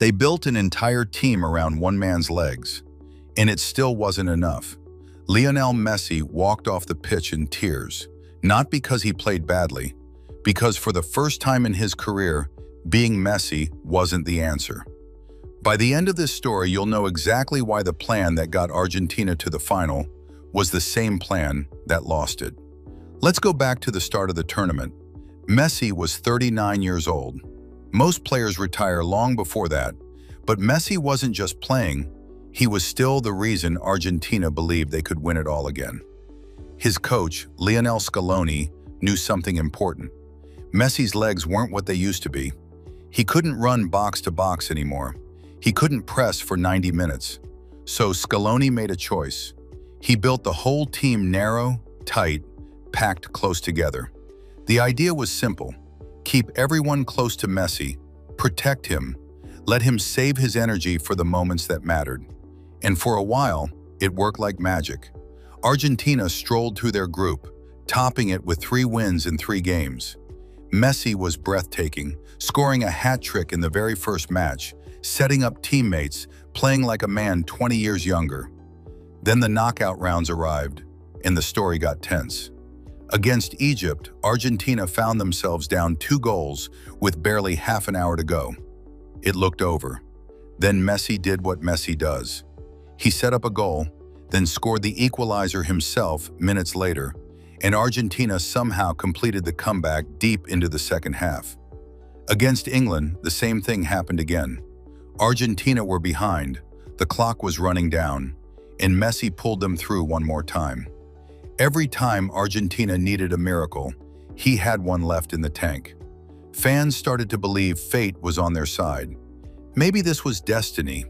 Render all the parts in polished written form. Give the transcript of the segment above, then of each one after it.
They built an entire team around one man's legs, and it still wasn't enough. Lionel Messi walked off the pitch in tears, not because he played badly, because for the first time in his career, being Messi wasn't the answer. By the end of this story, you'll know exactly why the plan that got Argentina to the final was the same plan that lost it. Let's go back to the start of the tournament. Messi was 39 years old. Most players retire long before that, but Messi wasn't just playing, he was still the reason Argentina believed they could win it all again. His coach, Lionel Scaloni, knew something important. Messi's legs weren't what they used to be. He couldn't run box to box anymore. He couldn't press for 90 minutes. So Scaloni made a choice. He built the whole team narrow, tight, packed close together. The idea was simple. Keep everyone close to Messi, protect him, let him save his energy for the moments that mattered. And for a while, it worked like magic. Argentina strolled through their group, topping it with 3 wins in 3 games. Messi was breathtaking, scoring a hat trick in the very first match, setting up teammates, playing like a man 20 years younger. Then the knockout rounds arrived, and the story got tense. Against Egypt, Argentina found themselves down 2 goals with barely half an hour to go. It looked over. Then Messi did what Messi does. He set up a goal, then scored the equalizer himself minutes later, and Argentina somehow completed the comeback deep into the second half. Against England, the same thing happened again. Argentina were behind, the clock was running down, and Messi pulled them through one more time. Every time Argentina needed a miracle, he had one left in the tank. Fans started to believe fate was on their side. Maybe this was destiny.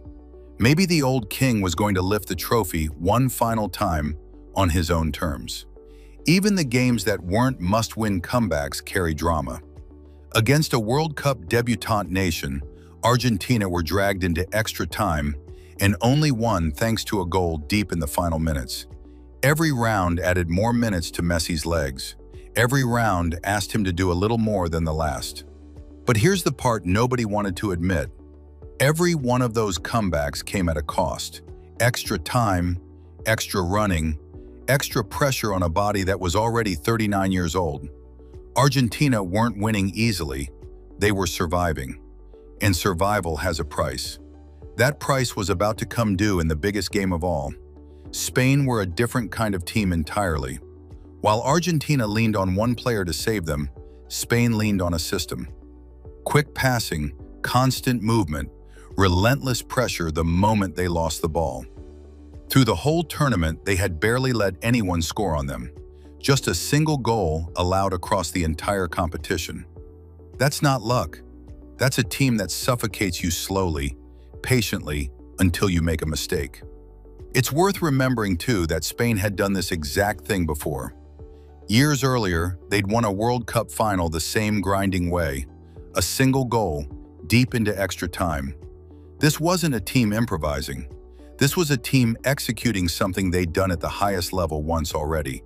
Maybe the old king was going to lift the trophy one final time on his own terms. Even the games that weren't must-win comebacks carry drama. Against a World Cup debutant nation, Argentina were dragged into extra time and only won thanks to a goal deep in the final minutes. Every round added more minutes to Messi's legs. Every round asked him to do a little more than the last. But here's the part nobody wanted to admit. Every one of those comebacks came at a cost. Extra time, extra running, extra pressure on a body that was already 39 years old. Argentina weren't winning easily, they were surviving. And survival has a price. That price was about to come due in the biggest game of all. Spain were a different kind of team entirely. While Argentina leaned on one player to save them, Spain leaned on a system. Quick passing, constant movement, relentless pressure the moment they lost the ball. Through the whole tournament, they had barely let anyone score on them. Just a single goal allowed across the entire competition. That's not luck. That's a team that suffocates you slowly, patiently, until you make a mistake. It's worth remembering, too, that Spain had done this exact thing before. Years earlier, they'd won a World Cup final the same grinding way, a single goal, deep into extra time. This wasn't a team improvising. This was a team executing something they'd done at the highest level once already.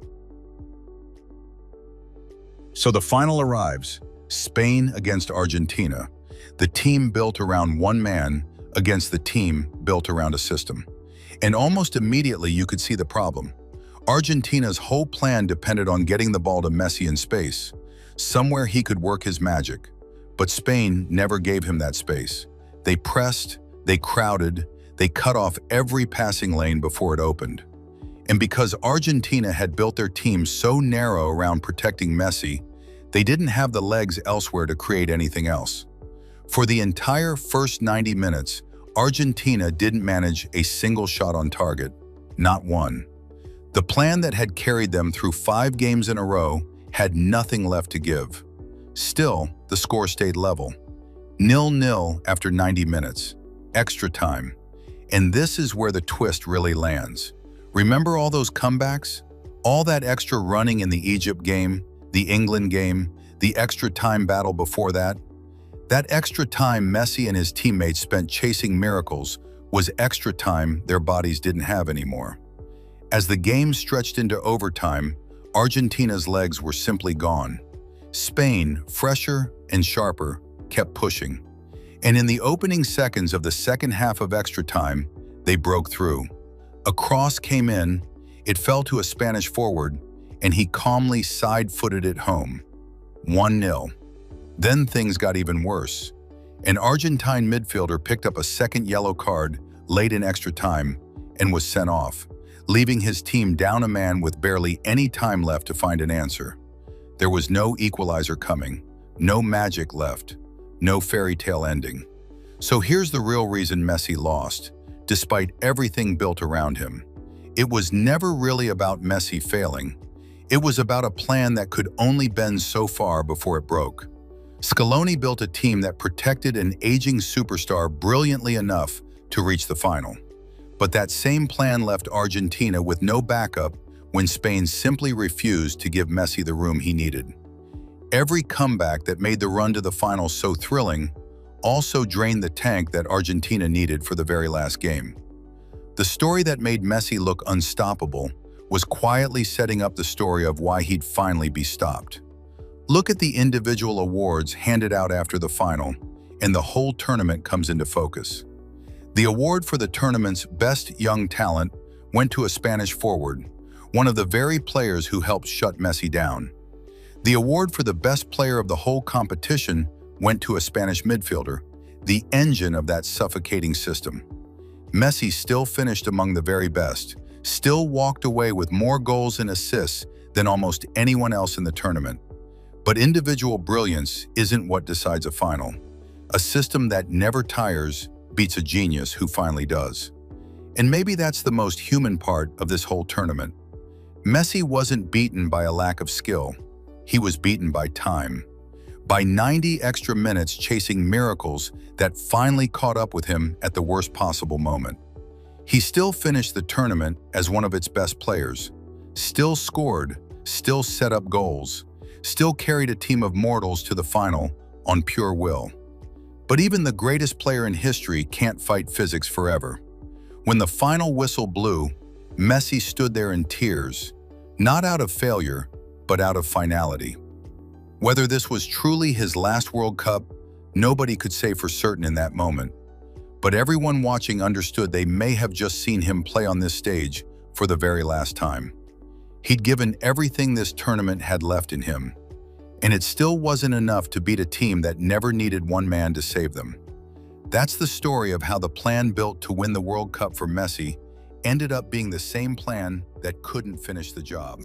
So the final arrives, Spain against Argentina, the team built around one man against the team built around a system. And almost immediately you could see the problem. Argentina's whole plan depended on getting the ball to Messi in space, somewhere he could work his magic. But Spain never gave him that space. They pressed, they crowded, they cut off every passing lane before it opened. And because Argentina had built their team so narrow around protecting Messi, they didn't have the legs elsewhere to create anything else. For the entire first 90 minutes, Argentina didn't manage a single shot on target, not one. The plan that had carried them through 5 games in a row had nothing left to give. Still, the score stayed level. 0-0 after 90 minutes, extra time. And this is where the twist really lands. Remember all those comebacks? All that extra running in the Egypt game, the England game, the extra time battle before that? That extra time Messi and his teammates spent chasing miracles was extra time their bodies didn't have anymore. As the game stretched into overtime, Argentina's legs were simply gone. Spain, fresher and sharper, kept pushing. And in the opening seconds of the second half of extra time, they broke through. A cross came in, it fell to a Spanish forward, and he calmly side-footed it home. 1-0. Then things got even worse. An Argentine midfielder picked up a second yellow card late in extra time and was sent off, leaving his team down a man with barely any time left to find an answer. There was no equalizer coming, no magic left, no fairy tale ending. So here's the real reason Messi lost, despite everything built around him. It was never really about Messi failing. It was about a plan that could only bend so far before it broke. Scaloni built a team that protected an aging superstar brilliantly enough to reach the final. But that same plan left Argentina with no backup when Spain simply refused to give Messi the room he needed. Every comeback that made the run to the final so thrilling also drained the tank that Argentina needed for the very last game. The story that made Messi look unstoppable was quietly setting up the story of why he'd finally be stopped. Look at the individual awards handed out after the final, and the whole tournament comes into focus. The award for the tournament's best young talent went to a Spanish forward, one of the very players who helped shut Messi down. The award for the best player of the whole competition went to a Spanish midfielder, the engine of that suffocating system. Messi still finished among the very best, still walked away with more goals and assists than almost anyone else in the tournament. But individual brilliance isn't what decides a final. A system that never tires beats a genius who finally does. And maybe that's the most human part of this whole tournament. Messi wasn't beaten by a lack of skill. He was beaten by time. By 90 extra minutes chasing miracles that finally caught up with him at the worst possible moment. He still finished the tournament as one of its best players, still scored, still set up goals, still carried a team of mortals to the final on pure will. But even the greatest player in history can't fight physics forever. When the final whistle blew, Messi stood there in tears, not out of failure, but out of finality. Whether this was truly his last World Cup, nobody could say for certain in that moment. But everyone watching understood they may have just seen him play on this stage for the very last time. He'd given everything this tournament had left in him, and it still wasn't enough to beat a team that never needed one man to save them. That's the story of how the plan built to win the World Cup for Messi ended up being the same plan that couldn't finish the job.